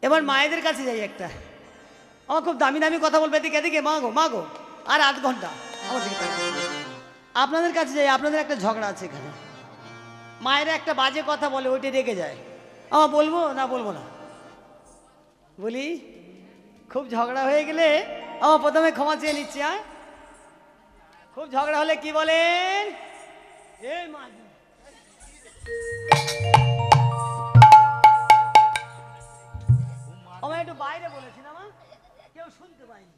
এবার মায়েদের কাছে যাই একটা, আমার খুব দামি দামি কথা বলবে, এদিকে এদিকে মাগো মাগো, আর 8 ঘন্টা আমার দিকে তাকাও। আপনাদের কাছে যাই, আপনাদের একটা ঝগড়া আছে এখানে, মায়েরা একটা বাজে কথা বলে, ওইটা রেগে যায়, আমার বলবো না বলবো না, বলি খুব ঝগড়া হয়ে গেলে আমার প্রথমে ক্ষমা চেয়ে নিচ্ছি। হ্যাঁ, খুব ঝগড়া হলে কি বলেন, এই মা আমার একটু বাইরে বলেছি না মা, কেউ শুনতে পাইনি।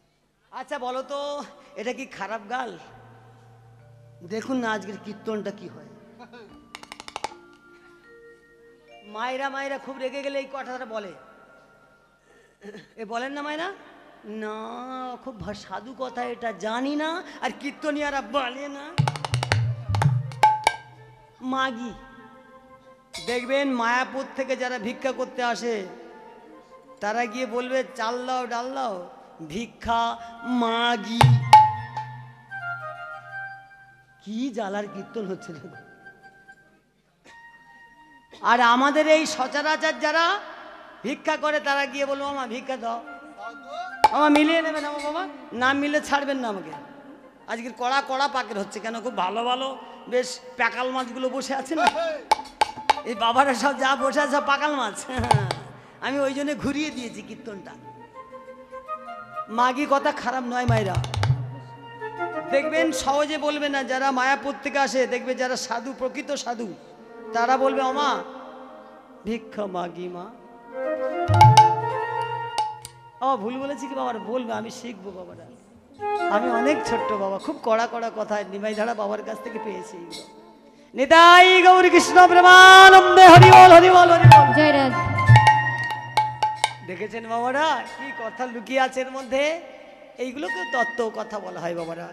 আচ্ছা বলো তো, এটা কি খারাপ গাল? দেখুন না আজকের কীর্তনটা কি হয়। মায়েরা মায়েরা খুব রেগে গেলে এই কথাটা বলে, এ বলেন না মায়েরা, না খুব সাধু কথা, এটা জানি না, আর কীর্তনিয়ারা বলে না। মাগি, দেখবেন মায়াপুর থেকে যারা ভিক্ষা করতে আসে তারা গিয়ে বলবে চাল দাও ডাল দাও, ভিক্ষা মাগি। কি জ্বালার কীর্তন হচ্ছে দেখো। আর আমাদের এই সচরাচর যারা ভিক্ষা করে তারা গিয়ে বলবো আমা ভিক্ষা দাও, আমার মিলিয়ে নেবেন আমার বাবা, না মিলে ছাড়বেন না আমাকে। আজকের কড়া কড়া পাকের হচ্ছে কেন, খুব ভালো ভালো বেশ প্যাকাল মাছগুলো বসে আছে না, এই বাবারা সব যা বসে আছে সব পাকাল মাছ। আমি ওই জন্য ঘুরিয়ে দিয়েছি কীর্তনটা। মাগি কথা খারাপ নয় মায়েরা, দেখবেন সহজে বলবে না, যারা মায়াপুর থেকে আসে দেখবে যারা সাধু, প্রকৃত সাধু, তারা বলবে ওমা ভিক্ষা মাগি মা। বাবা ভুল বলেছি কি বাবার, বলবে, আমি শিখবো বাবারা, আমি অনেক ছোট্ট বাবা, খুব কড়া কড়া কথা নিমাই ধারা বাবার কাছ থেকে পেয়েছি। নিতাই গৌর কৃষ্ণ প্রেমানন্দে, হরি বল হরি বল হরি বল। জয় রাধ। দেখেছেন বাবারা কি কথা লুকিয়ে আছে এর মধ্যে, এইগুলোকে তত্ত্ব কথা বলা হয় বাবারা।